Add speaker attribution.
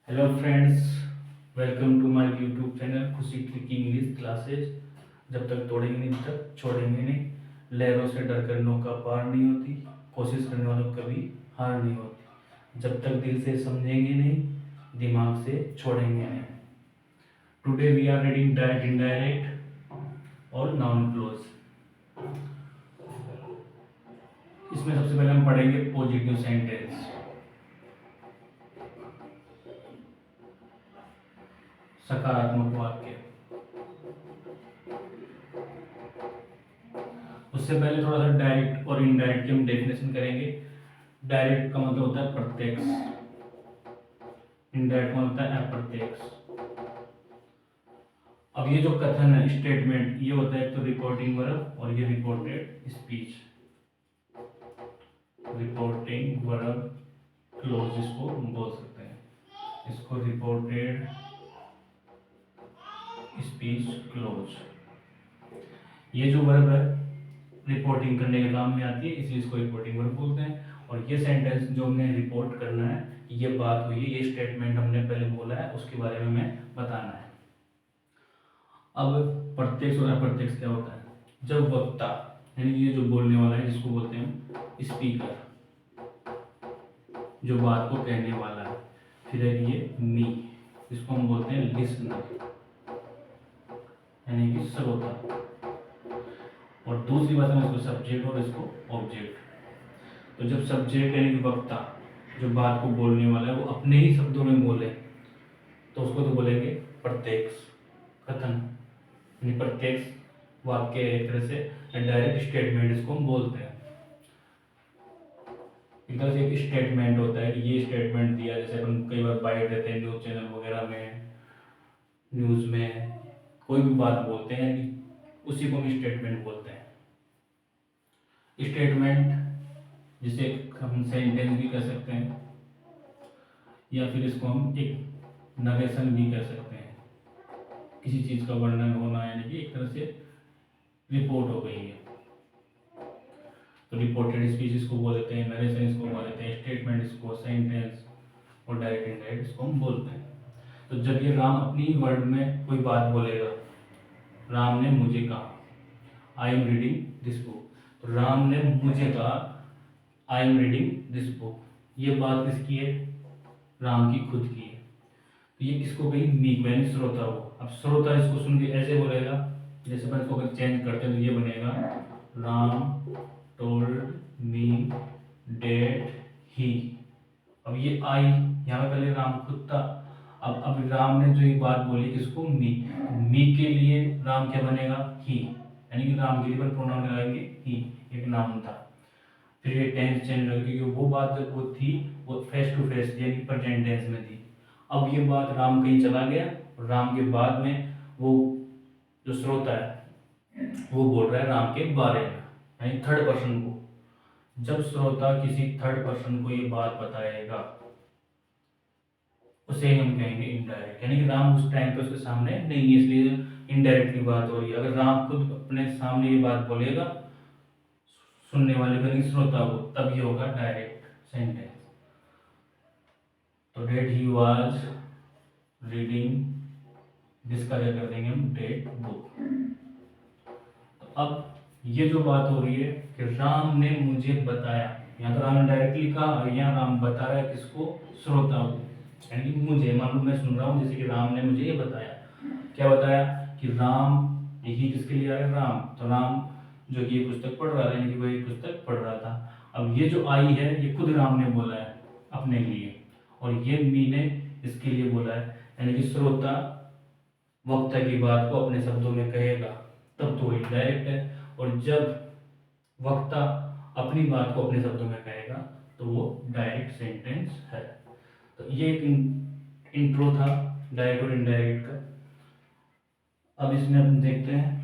Speaker 1: Hello friends, welcome to my YouTube channel Khushi trick English classes. जब तक तोड़ेंगे नहीं तब तक छोड़ेंगे नहीं। लहरों से डर कर नौका पार नहीं होती, कोशिश करने वालों को कभी हार नहीं होती। जब तक दिल से समझेंगे नहीं, दिमाग से छोड़ेंगे नहीं। Today we are reading direct indirect और नाउन क्लोज। इसमें सबसे पहले हम पढ़ेंगे पॉजिटिव सेंटेंस, सकारात्मक वाक्य। उससे पहले थोड़ा सा डायरेक्ट और इनडायरेक्ट की हम डेफिनेशन करेंगे। डायरेक्ट का मतलब होता है प्रत्यक्ष, इनडायरेक्ट का मतलब होता है अप्रत्यक्ष। अब ये जो कथन है, स्टेटमेंट, ये होता है एक तो रिपोर्टिंग वर्ब और ये reported speech. Reporting verb close इसको बोल सकते हैं, इसको रिपोर्टेड स्पीच क्लोज। ये जो वर्ब है रिपोर्टिंग करने के काम में आती है, इसलिए इसको रिपोर्टिंग वर्ब बोलते हैं। और ये सेंटेंस जो हमने रिपोर्ट करना है, ये बात हुई है, ये स्टेटमेंट हमने पहले बोला है, उसके बारे में हमें बताना है। अब प्रत्यक्ष और अप्रत्यक्ष क्या होता है? जब वक्ता यानी ये जो बोलने वाला है, जिसको बोलते हैं हम स्पीकर, जो बात को कहने वाला है, फिर है ये मी, जिसको हम बोलते हैं लिसनर यानी कि श्रोता, और दूसरी बात है इसको सब्जेक्ट और इसको ऑब्जेक्ट। तो जब सब्जेक्ट यानी कि वक्ता, जो बात को बोलने वाला है, वो अपने ही शब्दों में बोले तो उसको तो बोलेंगे प्रत्यक्ष कथन, यानी प्रत्यक्ष वाक्य। एक तरह से डायरेक्ट स्टेटमेंट इसको हम बोलते हैं। एक तरह से एक स्टेटमेंट होता है कि ये स्टेटमेंट दिया, जैसे अपन कई बार बाइट देते हैं न्यूज़ चैनल वगैरह में, न्यूज़ में कोई भी बात बोलते हैं कि उसी को हम स्टेटमेंट बोलते हैं। स्टेटमेंट जिसे हम सेंटेंस भी कह सकते हैं, या फिर इसको हम एक नरेशन भी कह सकते हैं। किसी चीज़ का वर्णन होना, यानी कि एक तरह से रिपोर्ट हो गई है। तो रिपोर्टेड स्पीच इसको बोल देते हैं, नरेशन इसको बोल देते हैं, स्टेटमेंट इसको, सेंटेंस और डायरेक्ट इनडायरेक्ट इसको हम बोलते हैं। तो जब ये राम अपनी वर्ड में कोई बात बोलेगा, राम ने मुझे कहा, I am reading this book, तो राम ने मुझे कहा I am reading this book, ये बात किसकी है? राम की खुद की है। तो ये किसको कही? मी, यानी श्रोता को। अब श्रोता इसको सुन के ऐसे बोलेगा, जैसे अपन इसको अगर चेंज करते हैं तो ये बनेगा राम टोल्ड मी डेट ही। अब ये आई, यहाँ पे पहले राम खुद था, अब राम ने जो ये बात बोली किसको? मी के लिए राम क्या बनेगा? ही, यानी कि राम के लिए प्रोनाउन लगाएंगे ही, एक नाम था। फिर ये टेंस चेंज हो, क्योंकि वो बात जब वो थी वो फेस टू फेस यानी प्रेजेंट टेंस में थी। अब ये बात राम कहीं चला गया, और राम के बाद में वो जो श्रोता है वो बोल रहा है राम के बारे में, यानी थर्ड पर्सन को। जब श्रोता किसी थर्ड पर्सन को ये बात बताएगा, उसे हम कहेंगे इनडायरेक्ट, यानी कि राम उस टाइम पे उसके सामने नहीं है, इसलिए इनडायरेक्टली बात हो रही है। अगर राम खुद अपने सामने ये बात बोलेगा सुनने वाले को, नहीं श्रोता को, तब ये होगा डायरेक्ट सेंटेंस। तो डेट ही वाज रीडिंग, जिसका क्या कर देंगे हम? That book. तो अब ये जो बात हो रही है कि राम ने मुझे बताया, यहाँ तो राम ने डायरेक्टली कहा, और यहाँ राम बता रहा है किसको? श्रोता को, यानी कि मुझे, मान लो मैं सुन रहा हूँ, जैसे कि राम ने मुझे ये बताया। क्या बताया? कि राम, यही किसके लिए आया? राम। तो राम जो कि ये पुस्तक पढ़ रहा था, यानी कि वही पुस्तक पढ़ रहा था। अब ये जो आई है ये खुद राम ने बोला है अपने लिए, और ये मी ने इसके लिए बोला है, यानी कि श्रोता वक्ता की बात को अपने शब्दों में कहेगा तब तो इनडायरेक्ट है, और जब वक्ता अपनी बात को अपने शब्दों में कहेगा तो वो डायरेक्ट सेंटेंस है। तो ये एक इंट्रो था डायरेक्ट और इनडायरेक्ट का। अब इसमें हम देखते हैं